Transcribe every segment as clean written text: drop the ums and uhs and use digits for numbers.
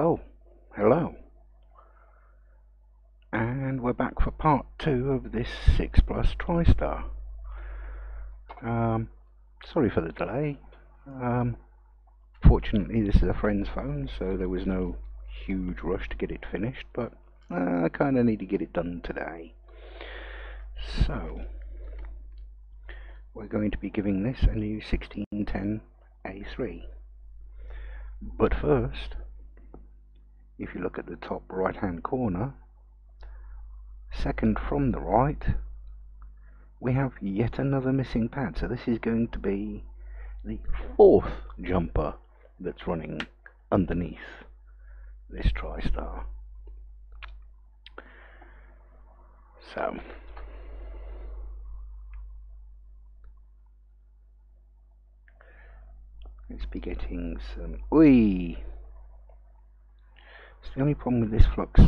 Well, hello, and we're back for part 2 of this 6 Plus Tristar. Sorry for the delay. Fortunately this is a friend's phone, so there was no huge rush to get it finished, but I kinda need to get it done today. So, we're going to be giving this a new 1610 A3. But first, if you look at the top right hand corner, second from the right, we have yet another missing pad. So this is going to be the 4th jumper that's running underneath this Tristar. So let's be getting some. It's the only problem with this flux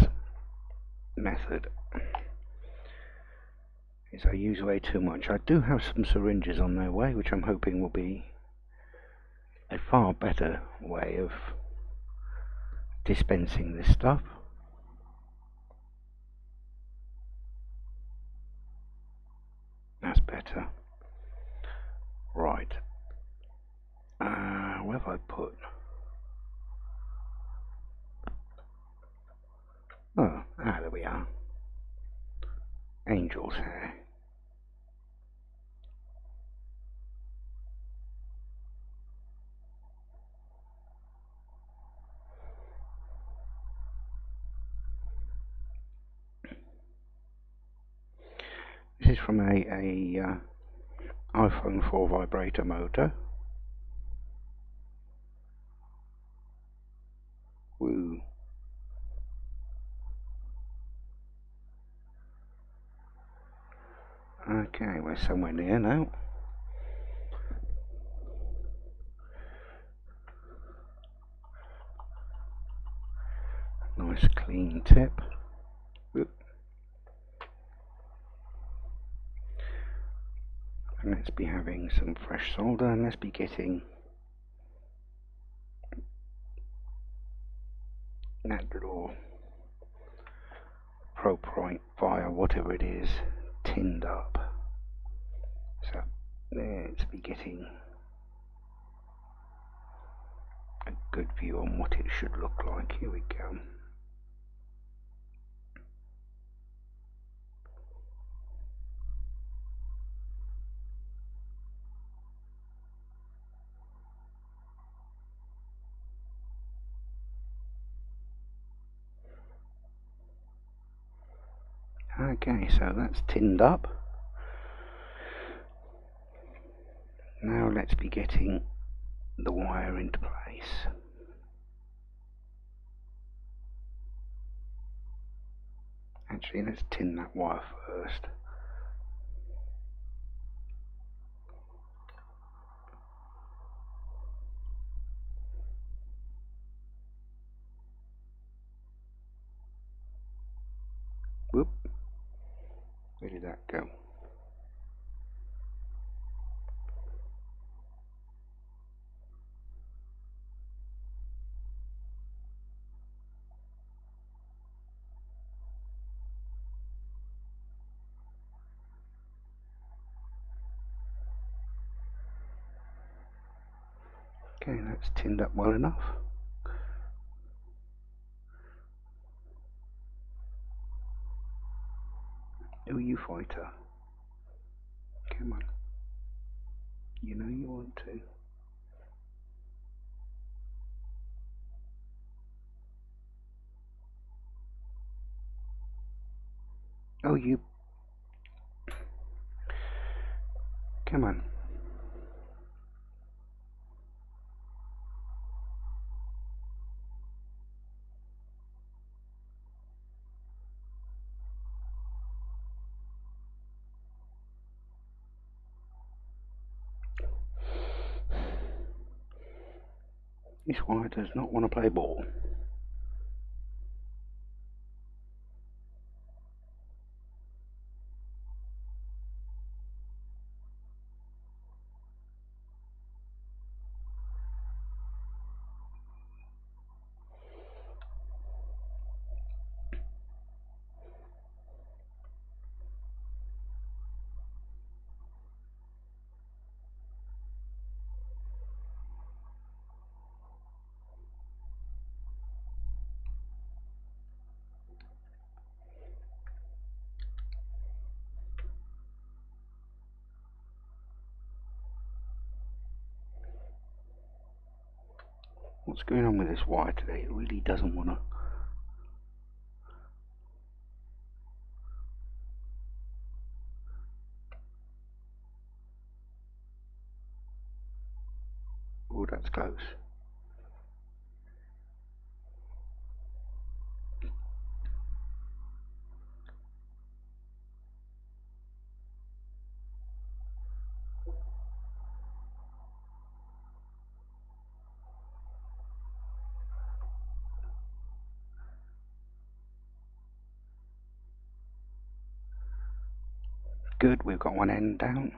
method is I use way too much. I do have some syringes on their way, which I'm hoping will be a far better way of dispensing this stuff. That's better. Right. Where have I put? There we are. Angel's hair. This is from a iPhone 4 vibrator motor. Woo. Okay, we're somewhere near now. Nice clean tip. Whoop. And let's be having some fresh solder, and let's be getting that little propionate fire, whatever it is, tinned up. So let's be getting a good view on what it should look like. Here we go. Okay, so that's tinned up. Now let's be getting the wire into place. Actually, let's tin that wire first. Whoop. Where did that go? Okay, that's tinned up well enough. Oh, you fighter. Come on. You know you want to. Oh, you. Come on. This wire does not want to play ball. What's going on with this wire today? It really doesn't want to. Oh, that's close. Good, we've got one end down.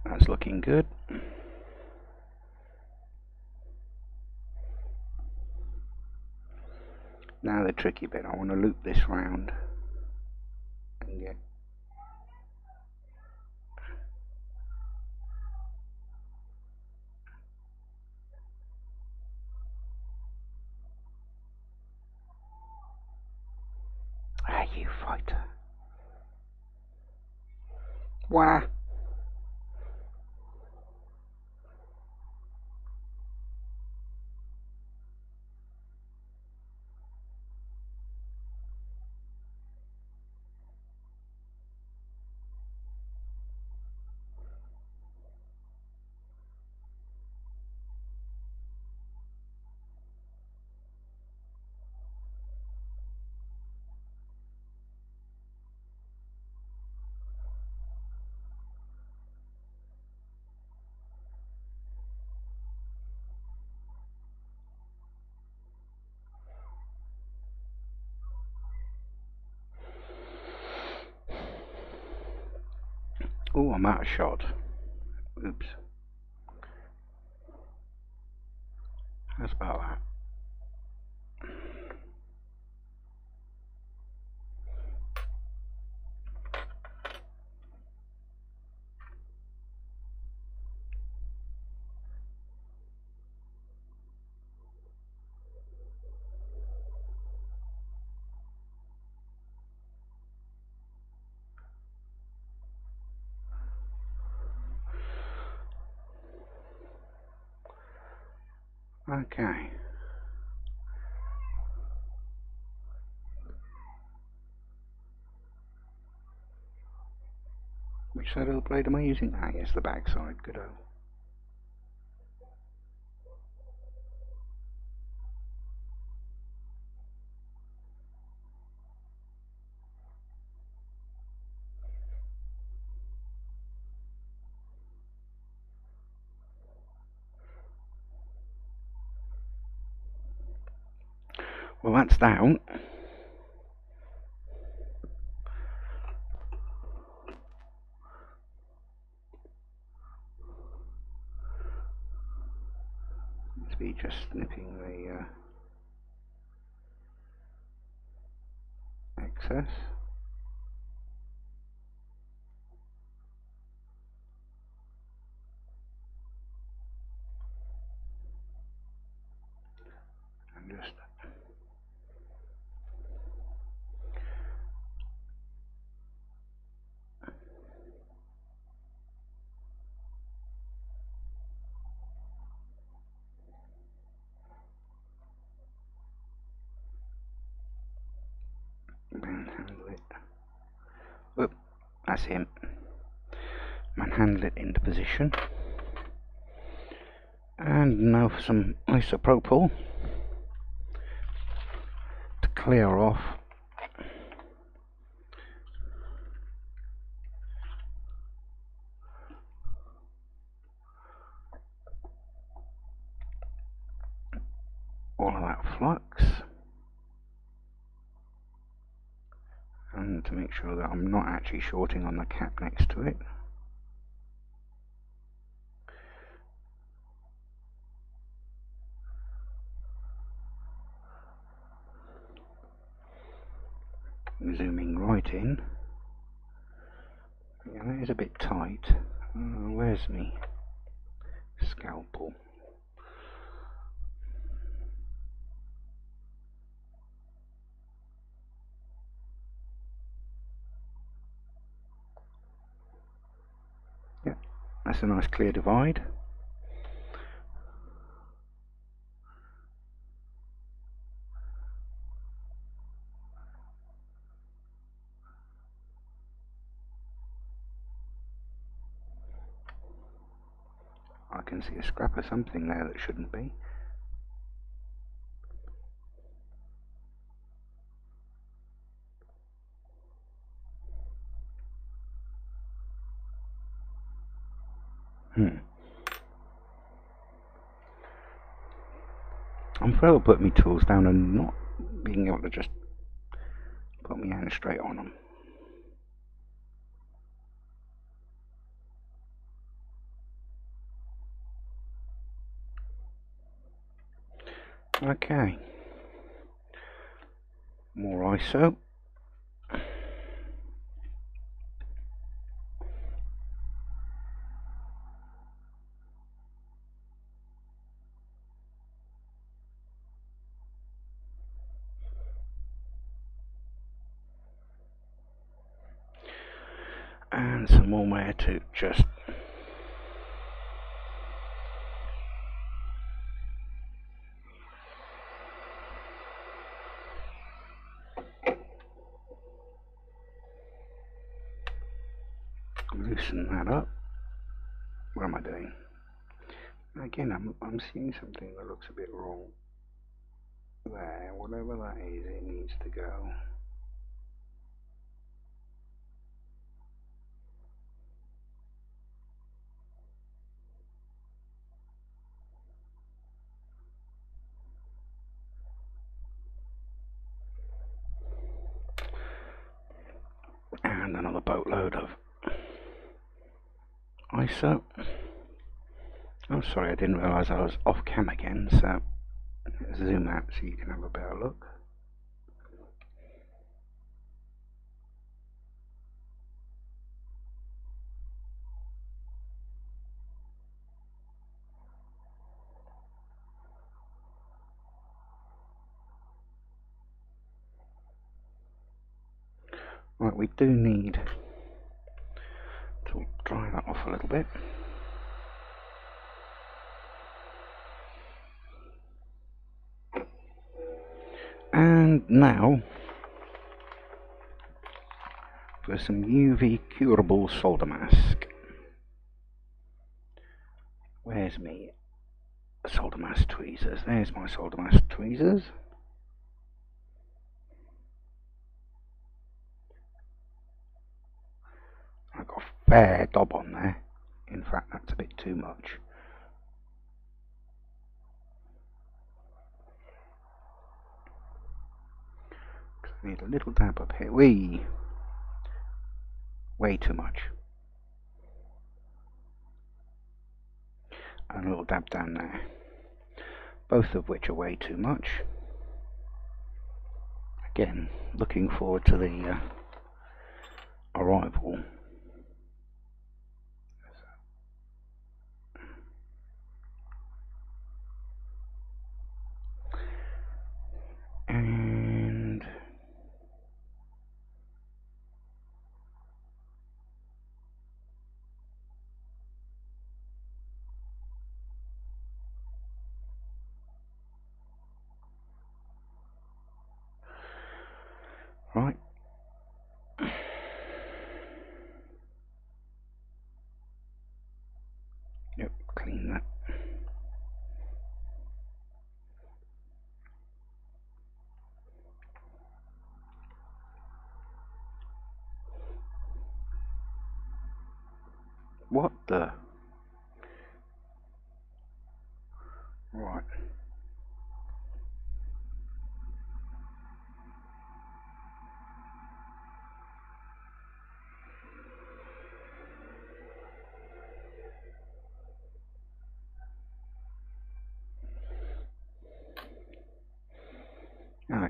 That's looking good. Now the tricky bit, I want to loop this round and get you fighter. Wah! Oh, I'm out of shot. Oops. How's about that? Okay. Which side of the blade am I using? Ah, yes, the back side. Good o. Well, that's down. Let's be just snipping the excess. And just manhandle it. Whoop, that's him. Manhandle it into position. And now for some isopropyl to clear off to make sure that I'm not actually shorting on the cap next to it. Zooming right in. Yeah, that is a bit tight. Where's me scalpel? Yeah, that's a nice clear divide. I can see a scrap of something there that shouldn't be. I'm afraid I'll put my tools down and not being able to just put my hand straight on them. Okay, more ISO. And some more wire to just loosen that up. What am I doing? Again, I'm seeing something that looks a bit wrong. There, whatever that is, it needs to go. And another boatload of ISO. Oh, sorry, I didn't realise I was off cam again, so zoom out so you can have a better look. Right, we do need to dry that off a little bit. And now for some UV curable solder mask. Where's me solder mask tweezers? There's my solder mask tweezers. I've got a fair dob on there. In fact, that's a bit too much. I need a little dab up here. Way too much. And a little dab down there. Both of which are way too much. Again, looking forward to the arrival. And right. Yep, clean that. What the? Right.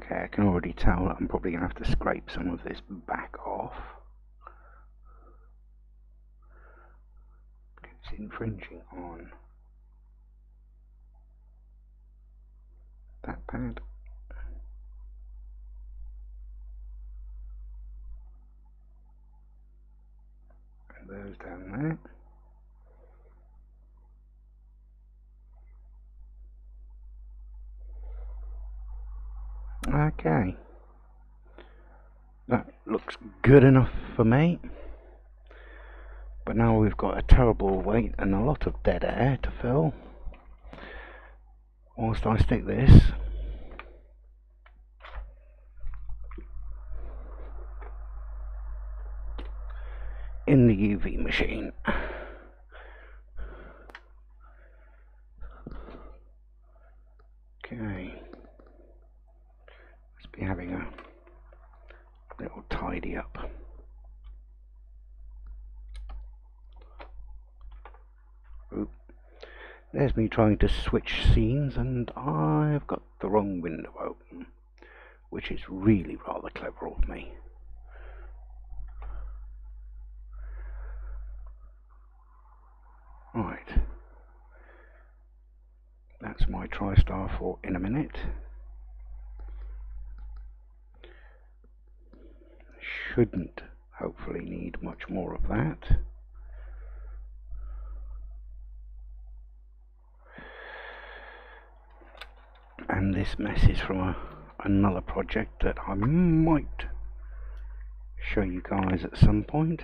Okay, I can already tell that I'm probably going to have to scrape some of this back off. It's infringing on that pad. And those down there. Okay. That looks good enough for me. But now we've got a terrible weight and a lot of dead air to fill. Whilst I stick this in the UV machine. Okay. Let's be having a little tidy up. Oop. There's me trying to switch scenes and I've got the wrong window open, which is really rather clever of me. Right. That's my Tristar for in a minute. Shouldn't hopefully need much more of that. And this mess is from another project that I might show you guys at some point.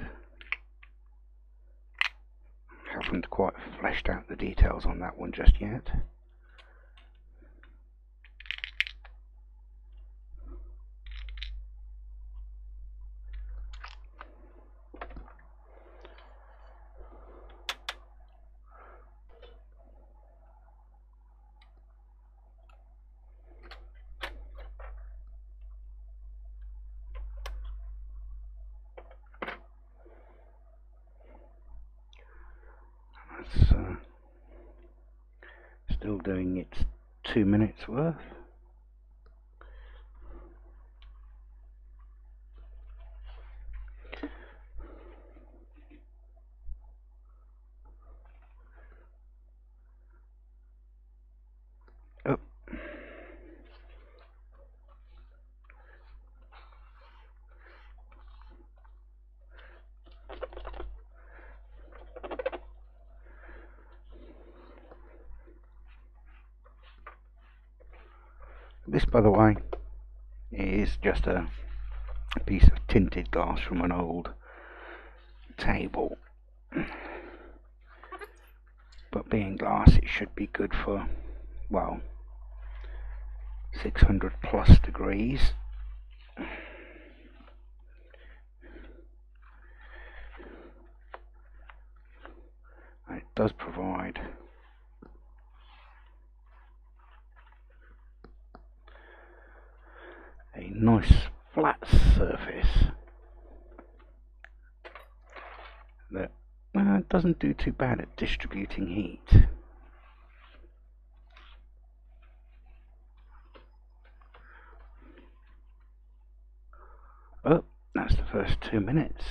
Haven't quite fleshed out the details on that one just yet. Still doing its 2 minutes worth. Oh. This, by the way, is just a piece of tinted glass from an old table. But being glass, it should be good for, well, 600 plus degrees. And it does provide a nice flat surface that doesn't do too bad at distributing heat. Oh, that's the first 2 minutes.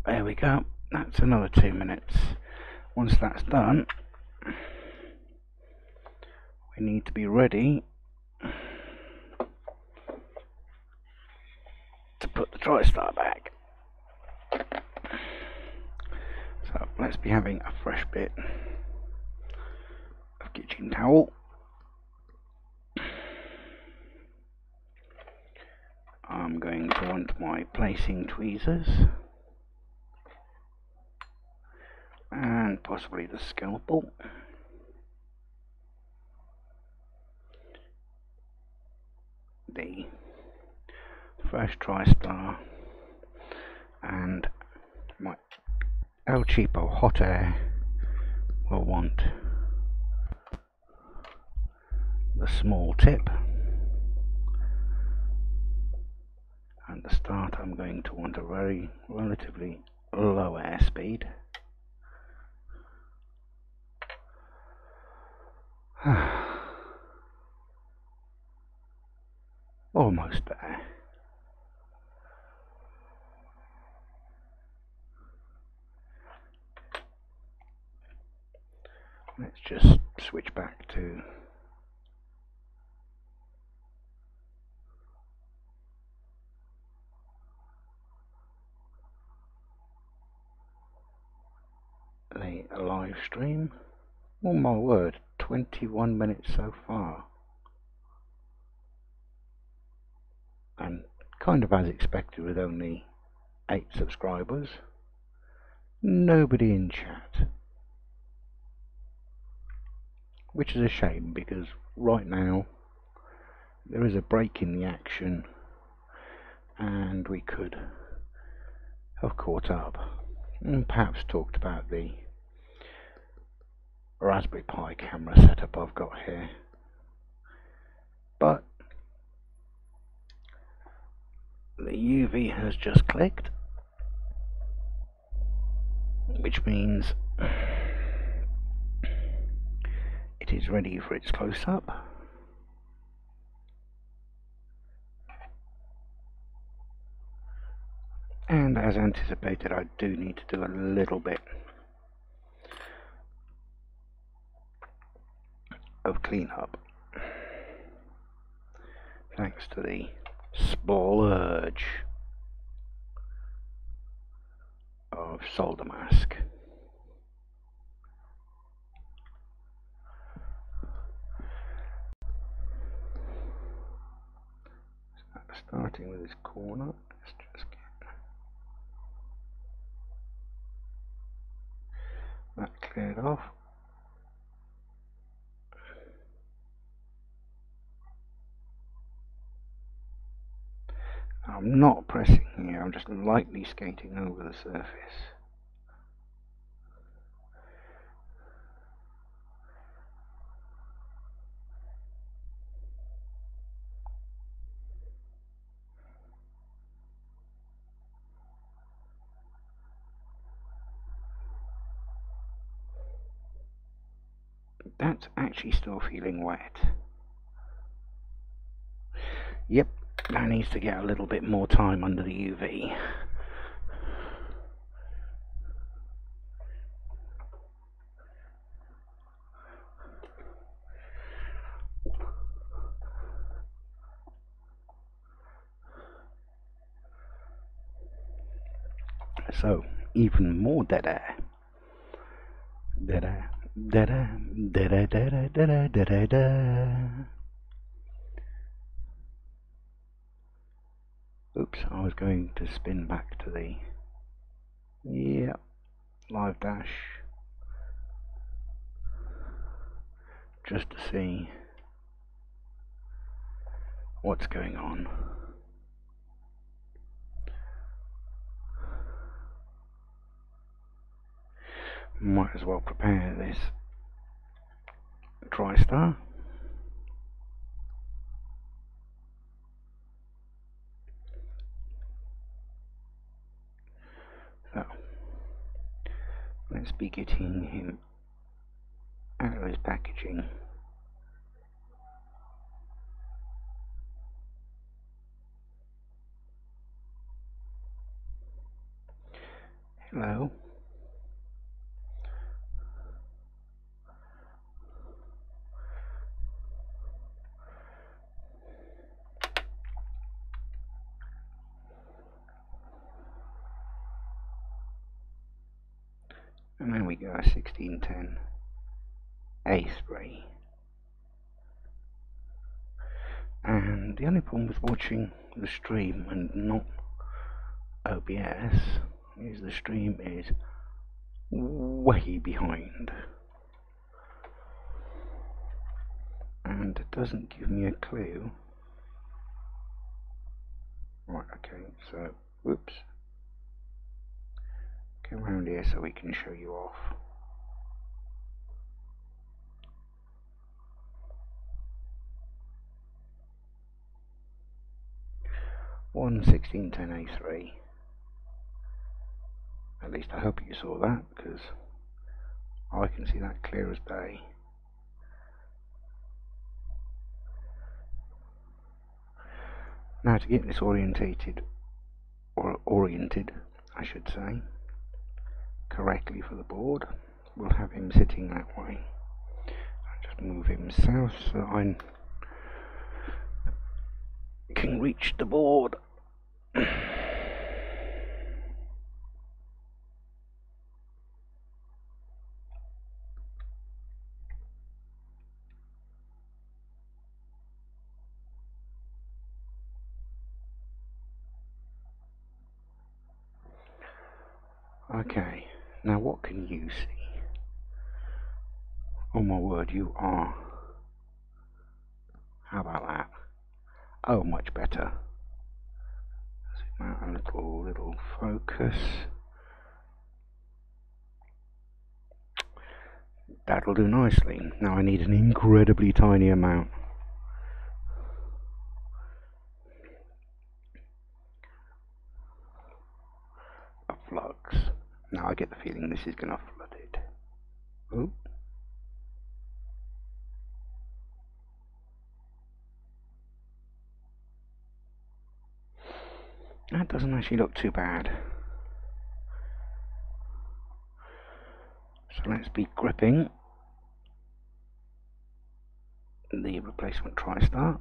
There we go. That's another 2 minutes. Once that's done, we need to be ready to put the Tristar back. So let's be having a fresh bit of kitchen towel. I'm going to want my placing tweezers and possibly the scalpel. The fresh Tristar and my El Cheapo hot air will want the small tip, and to start I'm going to want a very relatively low air speed. almost there. Let's just switch back to the live stream. Oh my word, 21 minutes so far. And kind of as expected, with only 8 subscribers, nobody in chat. Which is a shame, because right now there is a break in the action and we could have caught up and perhaps talked about the Raspberry Pi camera setup I've got here. But the UV has just clicked, which means it is ready for its close-up. And as anticipated, I do need to do a little bit of cleanup, thanks to the splurge of solder mask. Starting with this corner, let's just get that cleared off. I'm not pressing here, I'm just lightly skating over the surface. That's actually still feeling wet. Yep, that needs to get a little bit more time under the UV. So, even more dead air. Dead air. Dead air. Dead air. Dead air. Dead air. Dead air. Dead air. Oops, I was going to spin back to the live dash just to see what's going on. Might as well prepare this Tristar. So let's be getting him out of his packaging. Hello. And then we go 1610 A3. And the only problem with watching the stream and not OBS is the stream is way behind. And it doesn't give me a clue. Right, okay, so, whoops. Go around here so we can show you off. One 1610A3. At least I hope you saw that, because I can see that clear as day. Now to get this orientated, I should say, correctly for the board, we'll have him sitting that way. I'll just move him south so I can reach the board. Okay, now what can you see? Oh my word, you are. How about that? Oh, much better. Zoom out a little focus. That'll do nicely. Now I need an incredibly tiny amount. Of flux. Now I get the feeling this is going to flood it. Oh. That doesn't actually look too bad. So let's be gripping the replacement Tristar.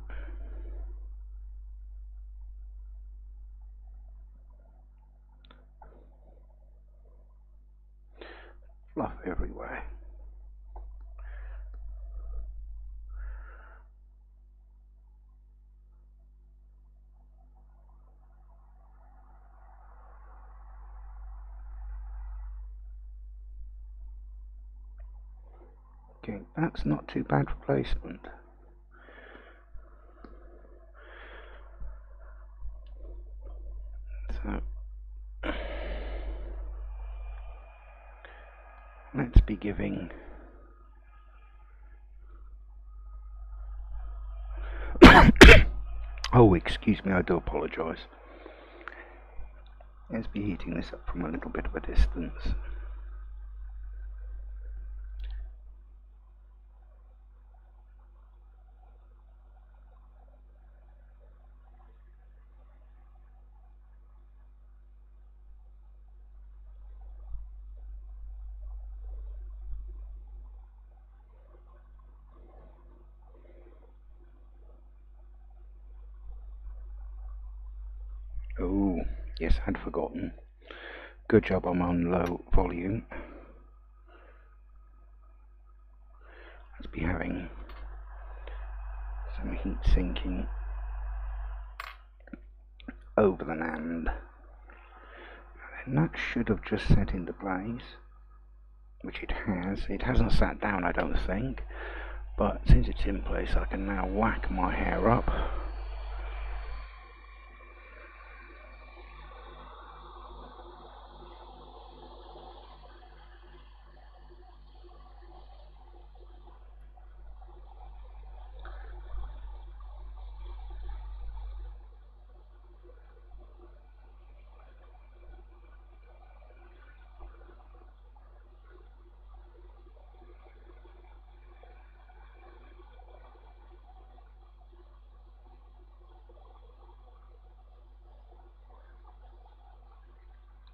Fluff everywhere. Okay, that's not too bad replacement. So let's be giving oh, excuse me, I do apologise. Let's be heating this up from a little bit of a distance. Oh, yes, I'd forgotten. Good job I'm on low volume. Let's be having some heat sinking over the NAND. And that should have just set into place, which it has. It hasn't sat down, I don't think, but since it's in place I can now whack my hair up.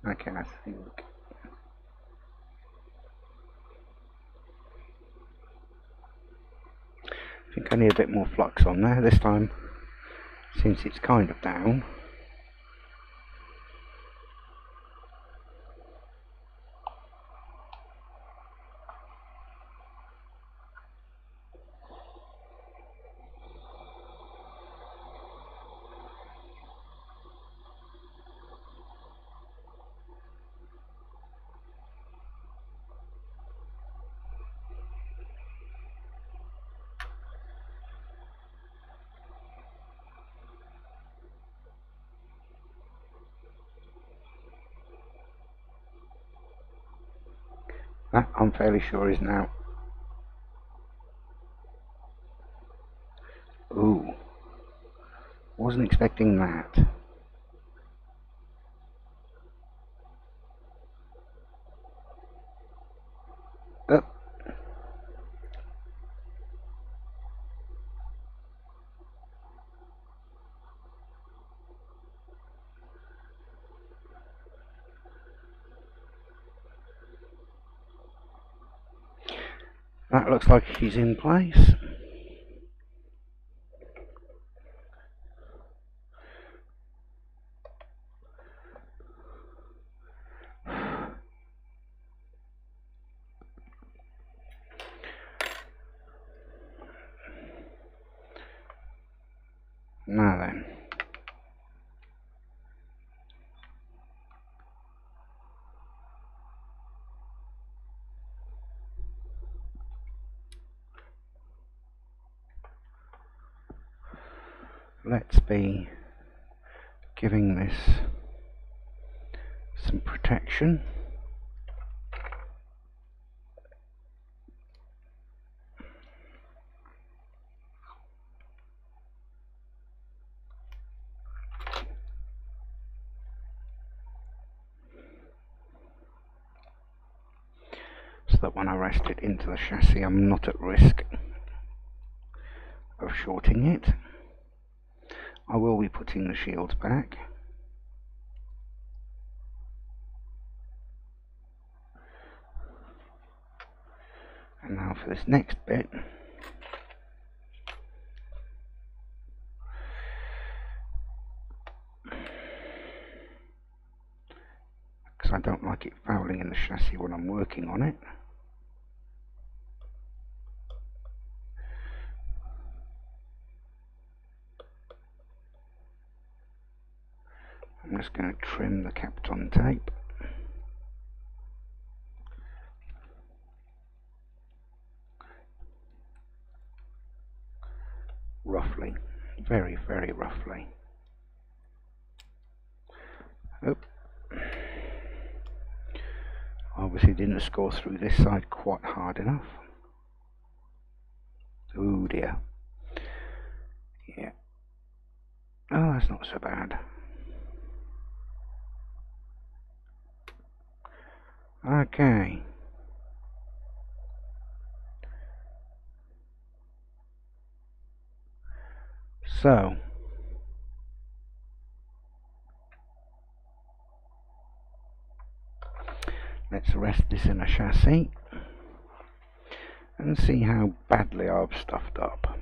Okay, I think I need a bit more flux on there this time, since it's kind of down. That, I'm fairly sure, is now. Ooh, wasn't expecting that. Oh. That looks like she's in place. Now then. Let's be giving this some protection. So that when I rest it into the chassis, I'm not at risk of shorting it. I will be putting the shields back. And now for this next bit. Because I don't like it fouling in the chassis when I'm working on it. I'm just going to trim the Kapton tape. Roughly. Very, very roughly. Oh. Obviously didn't score through this side quite hard enough. Oh dear. Yeah. Oh, that's not so bad. Okay. So, let's rest this in a chassis and see how badly I've stuffed up.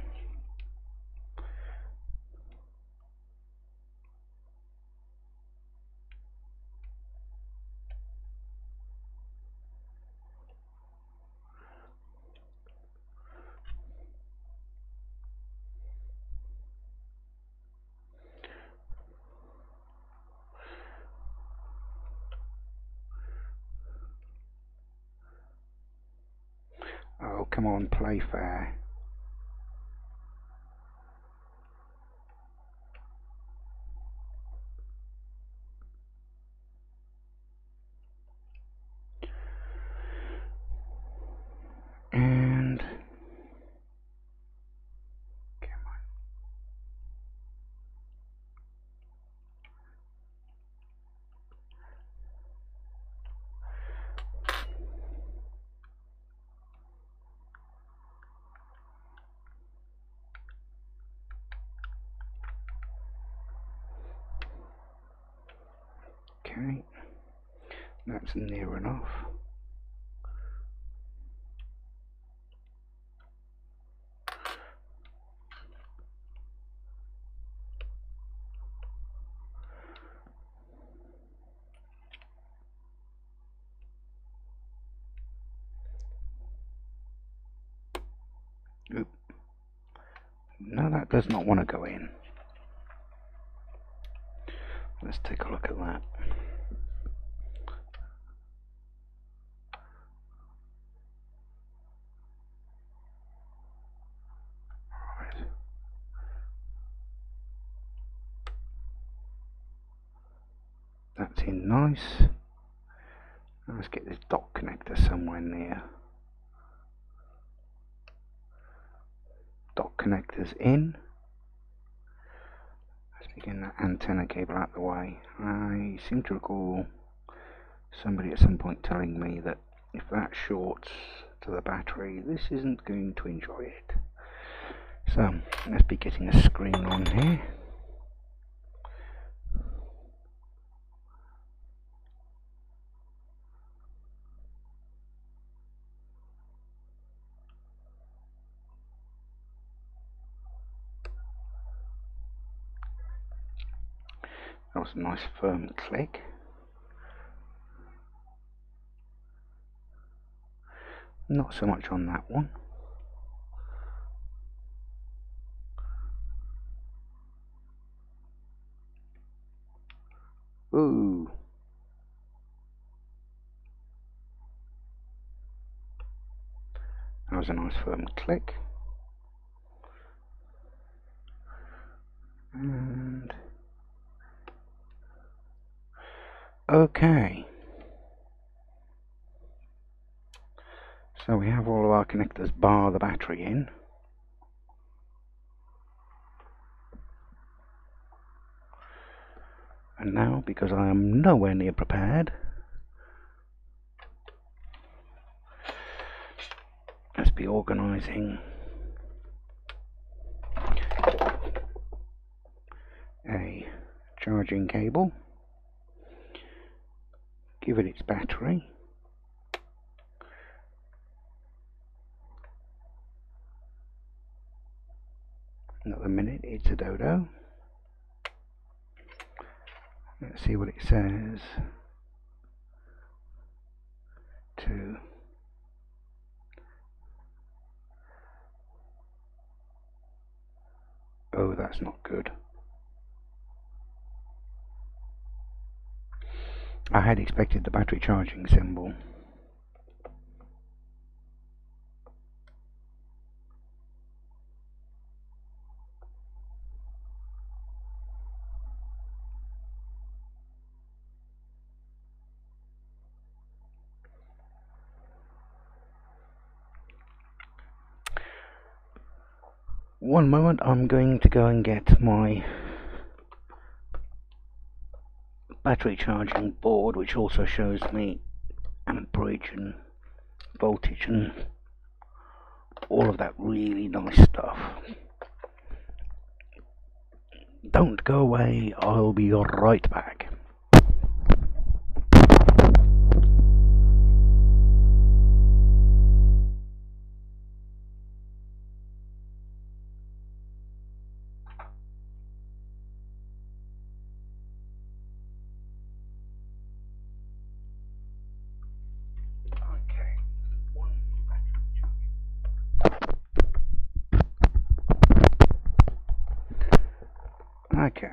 Oh, come on, play fair. And come on. Okay, that's near enough. Oop. No, that does not want to go in. Let's take a look at that. Right. That's in nice. Let's get this dock connector somewhere near. Dock connectors in. Let's begin that antenna cable out the way. I seem to recall somebody at some point telling me that if that shorts to the battery, this isn't going to enjoy it. So let's be getting a screen on here. That was a nice firm click. Not so much on that one. Ooh. That was a nice firm click. And okay. So we have all of our connectors bar the battery in. And now, because I am nowhere near prepared, let's be organising a charging cable, give it its battery, and at the minute it's a dodo. Let's see what it says. Oh, that's not good. I had expected the battery charging symbol. One moment, I'm going to go and get my battery charging board, which also shows me amperage and voltage and all of that really nice stuff. Don't go away, I'll be right back. Okay.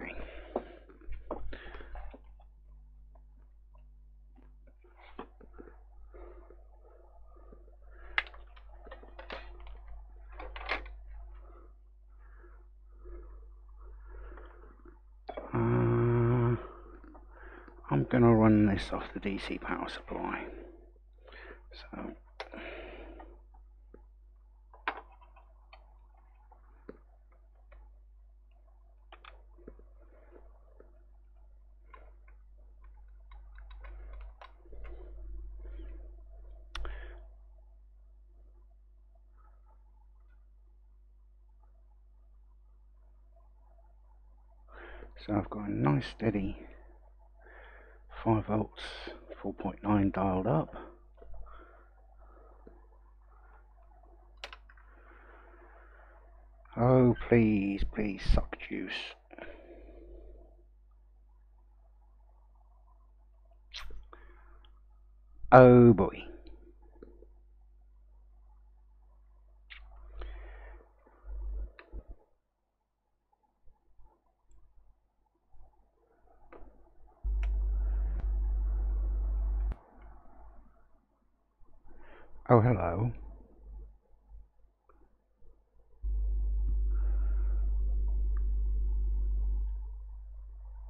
I'm going to run this off the DC power supply. So I've got a nice steady 5 volts, 4.9 dialed up. Oh, please, please suck juice. Oh boy. Oh, hello.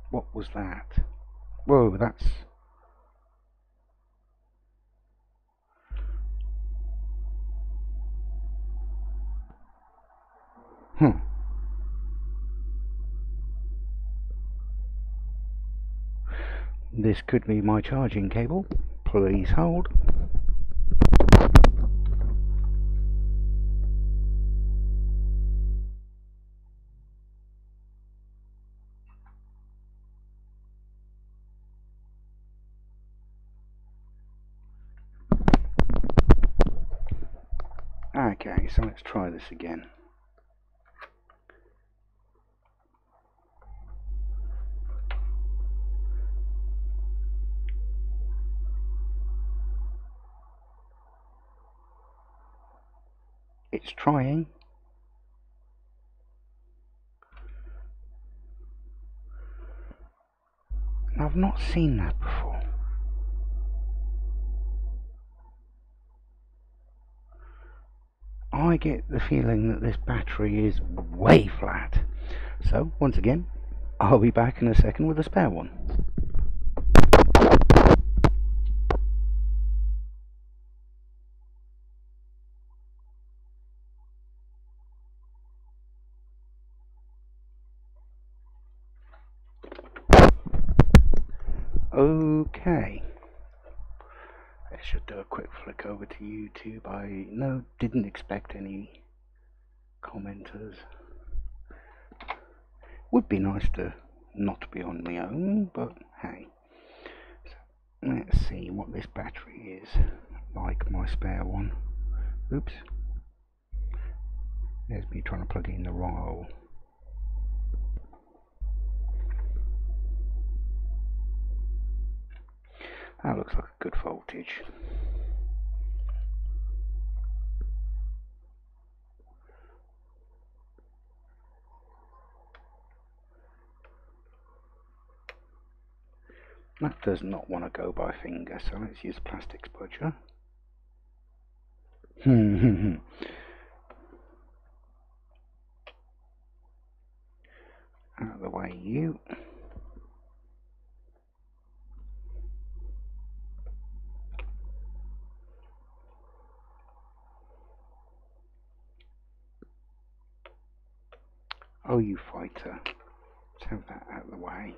What was that? Whoa, that's... This could be my charging cable. Please hold. Okay, so let's try this again. It's trying. I've not seen that before. I get the feeling that this battery is way flat. So, once again, I'll be back in a second with a spare one. Okay. Let's just do a quick flick over to YouTube. I didn't expect any commenters. Would be nice to not be on my own, but hey. So, let's see what this battery is like my spare one. Oops. There's me trying to plug it in the wrong hole. That looks like a good voltage. That does not want to go by finger, so let's use a plastic spudger. Out of the way, you. Oh, you fighter. Let's have that out of the way.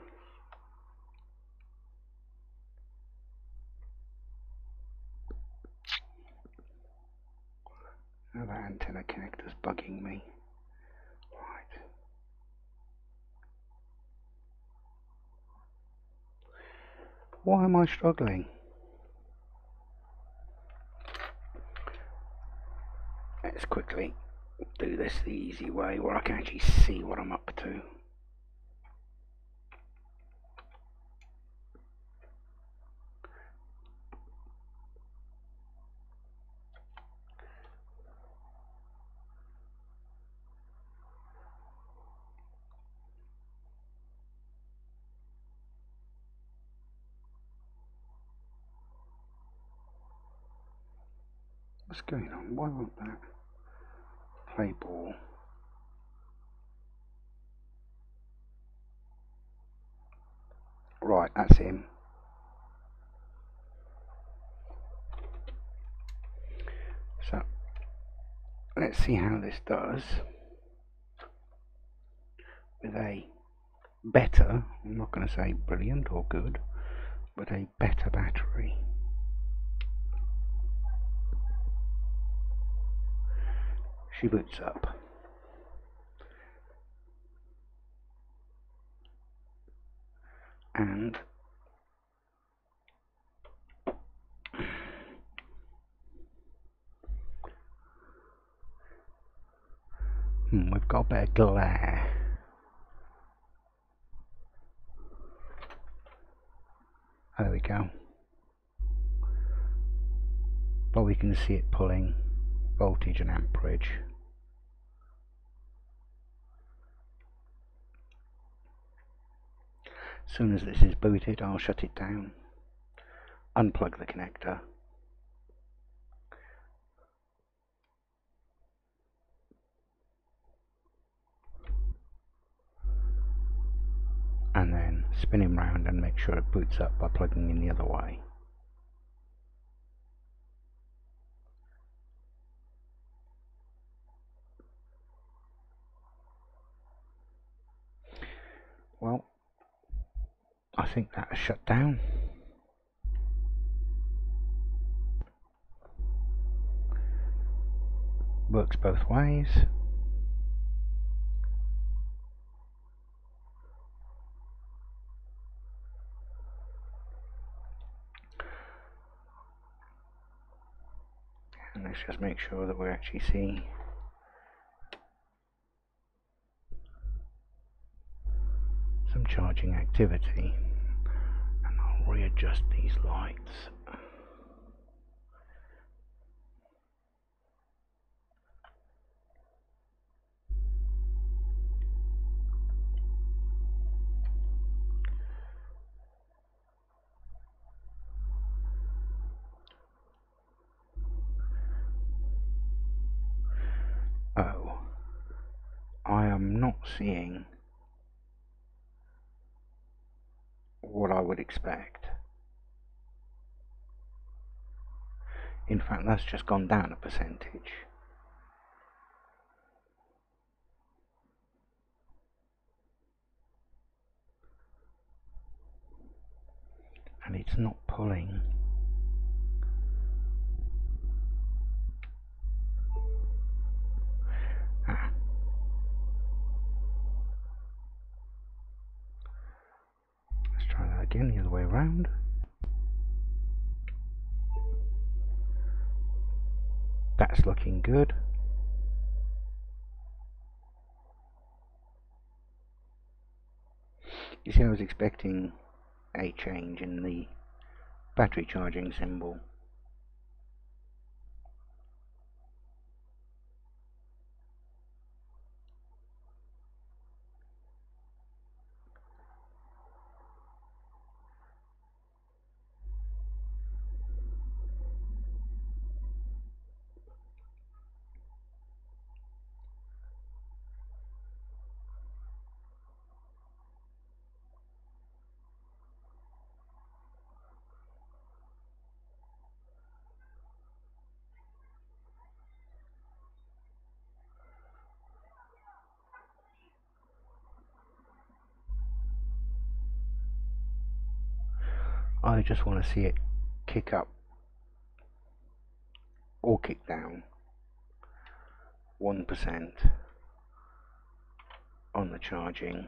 Now that antenna connector's bugging me. Right. Why am I struggling? Let's quickly do this the easy way where I can actually see what I'm up to. What's going on? Why won't that play ball? Right, that's him. So, let's see how this does with a better, I'm not going to say brilliant or good, but a better battery. She boots up. And we've got a bit of glare. There we go. But we can see it pulling voltage and amperage. As soon as this is booted, I'll shut it down, unplug the connector, and then spin him round and make sure it boots up by plugging in the other way. Well, I think that has shut down. Works both ways. And let's just make sure that we're actually seeing some charging activity. And I'll readjust these lights. I'm not seeing what I would expect. In fact, that's just gone down a percentage. And it's not pulling. Let's try that again, the other way around. That's looking good. You see, I was expecting a change in the battery charging symbol. I just want to see it kick up or kick down 1% on the charging,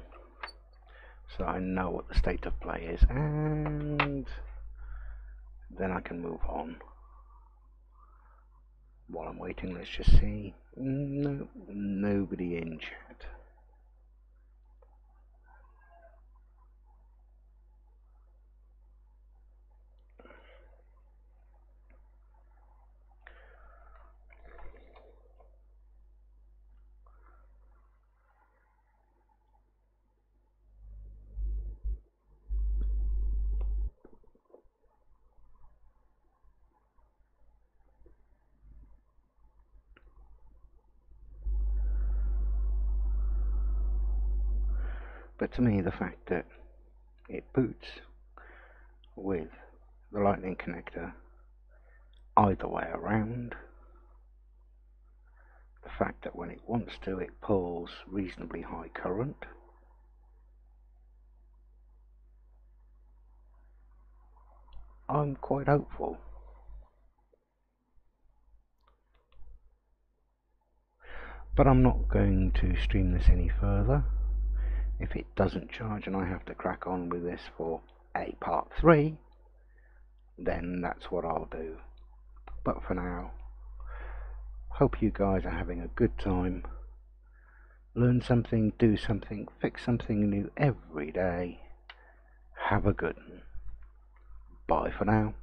so I know what the state of play is, and then I can move on. While I'm waiting, let's just see. No, nobody in chat. But to me, the fact that it boots with the lightning connector either way around, the fact that when it wants to, it pulls reasonably high current, I'm quite hopeful. But I'm not going to stream this any further. If it doesn't charge and I have to crack on with this for a part 3, then that's what I'll do. But for now, hope you guys are having a good time. Learn something, do something, fix something new every day. Have a good one. Bye for now.